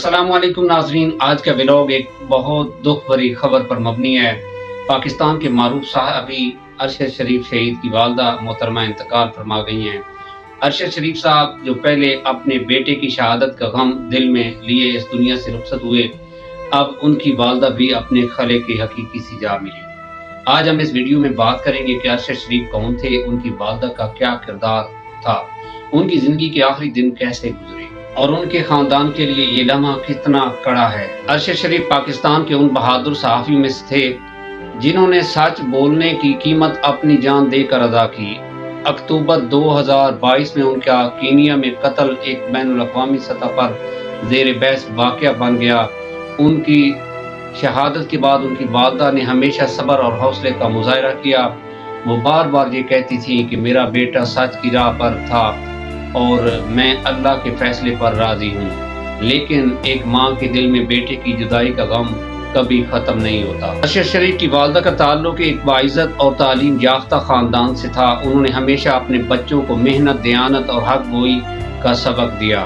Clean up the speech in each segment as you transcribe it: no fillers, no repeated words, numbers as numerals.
अस्सलाम वालेकुम नाजरीन। आज का व्लॉग एक बहुत दुख भरी खबर पर मबनी है। पाकिस्तान के मारूफ साहबी अरशद शरीफ शहीद की वालदा मोहतरमा इंतकाल फरमा गई हैं। अरशद शरीफ साहब जो पहले अपने बेटे की शहादत का गम दिल में लिए इस दुनिया से रुखसत हुए, अब उनकी वालदा भी अपने खले की हकीकी सी जा मिली। आज हम इस वीडियो में बात करेंगे कि अरशद शरीफ कौन थे, उनकी वालदा का क्या किरदार था, उनकी जिंदगी के आखिरी दिन कैसे गुजरे और उनके खानदान के लिए ये लम्हा कितना कड़ा है। अरशद शरीफ पाकिस्तान के उन बहादुर सहाफ़ी में से थे जिन्होंने सच बोलने की कीमत अपनी जान देकर अदा की। अक्टूबर 2022 में उनका कीनिया में कत्ल एक बैनुल-अक़वामी सतह पर ज़ेर बहस वाक़या बन गया। उनकी शहादत के बाद उनकी वालदा ने हमेशा सब्र और हौसले का मुज़ाहरा किया। वो बार बार ये कहती थी कि मेरा बेटा सच की राह पर था और मैं अल्लाह के फैसले पर राज़ी हूँ। लेकिन एक माँ के दिल में बेटे की जुदाई का गम कभी ख़त्म नहीं होता। अरशद शरीफ की वालदा का ताल्लुक एक बाइज़्ज़त और तालीम याफ्ता ख़ानदान से था। उन्होंने हमेशा अपने बच्चों को मेहनत, दयानत और हक़ गोई का सबक दिया।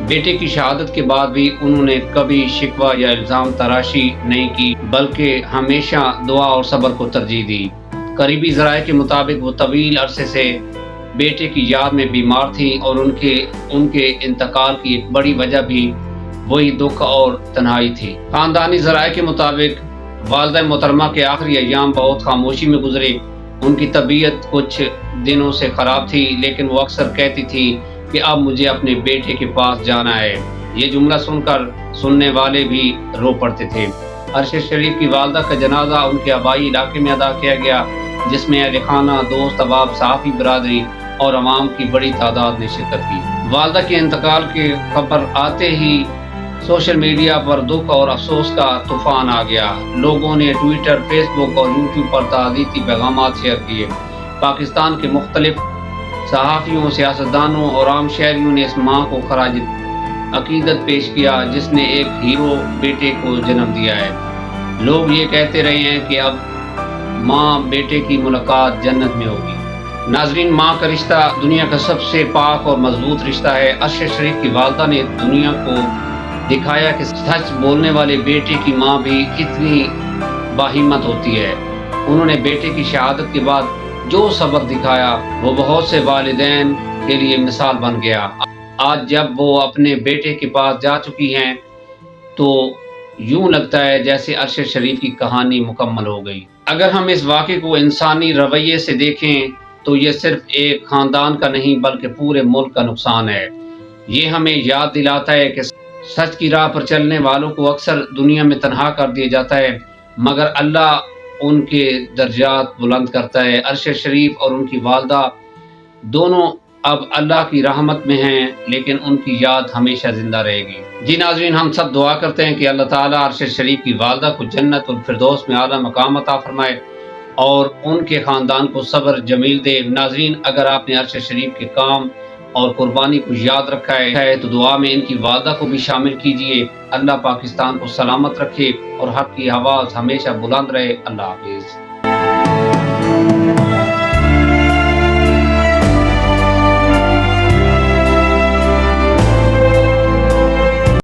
बेटे की शहादत के बाद भी उन्होंने कभी शिकवा या इल्ज़ाम तराशी नहीं की, बल्कि हमेशा दुआ और सब्र को तरजीह दी। करीबी ज़राए के मुताबिक वो तवील अरसे से बेटे की याद में बीमार थी और उनके इंतकाल की एक बड़ी वजह भी वही दुख और तन्हाई थी। खानदानी ज़राए के मुताबिक वालिदा मोहतरमा के आखिरी अय्याम बहुत खामोशी में गुजरे। उनकी तबीयत कुछ दिनों से ख़राब थी, लेकिन वो अक्सर कहती थी कि अब मुझे अपने बेटे के पास जाना है। ये जुमला सुनकर सुनने वाले भी रो पड़ते थे। अरशद शरीफ की वालदा का जनाजा उनके आबाई इलाके में अदा किया गया, जिसमें अहले खाना, दोस्त अहबाब, सहाफ़ी बरादरी और अवाम की बड़ी तादाद ने शिरकत की। वालदा के इंतकाल की खबर आते ही सोशल मीडिया पर दुख और अफसोस का तूफान आ गया। लोगों ने ट्विटर, फेसबुक और यूट्यूब पर ताज़ीती पैगामात शेयर किए। पाकिस्तान के मुख्तलिफ सहाफ़ियों, सियासतदानों और आम शहरियों ने इस माँ को खराज अकीदत पेश किया जिसने एक हीरो बेटे को जन्म दिया है। लोग ये कहते रहे हैं कि अब माँ बेटे की मुलाकात जन्नत में होगी। नाजरीन, माँ का रिश्ता दुनिया का सबसे पाक और मजबूत रिश्ता है। अरशद शरीफ की वालदा ने दुनिया को दिखाया कि सच बोलने वाले बेटे की माँ भी कितनी बाहिम्मत होती है। उन्होंने बेटे की शहादत के बाद जो सब्र दिखाया वो बहुत से वालिदैन के लिए मिसाल बन गया। आज जब वो अपने बेटे के पास जा चुकी हैं तो यूं लगता है जैसे अरशद शरीफ की कहानी मुकम्मल हो गई। अगर हम इस वाक़े को इंसानी रवैये से देखें तो ये सिर्फ एक ख़ानदान का नहीं बल्कि पूरे मुल्क का नुकसान है। ये हमें याद दिलाता है कि सच की राह पर चलने वालों को अक्सर दुनिया में तन्हा कर दिया जाता है, मगर अल्लाह उनके दर्जात बुलंद करता है। अरशद शरीफ और उनकी वालदा दोनों अब अल्लाह की रहमत में हैं, लेकिन उनकी याद हमेशा जिंदा रहेगी। जी नाज़रीन, हम सब दुआ करते हैं कि अल्लाह ताला अरशद शरीफ की वालदा को जन्नत उल फिरदौस में आला मकाम अता फरमाए और उनके ख़ानदान को सब्र जमील दे। नाज़रीन, अगर आपने अरशद शरीफ के काम और कुर्बानी को याद रखा है तो दुआ में इनकी वालदा को भी शामिल कीजिए। अल्लाह पाकिस्तान को सलामत रखे और हक़ की आवाज़ हमेशा बुलंद रहे। अल्लाह हाफ़िज़।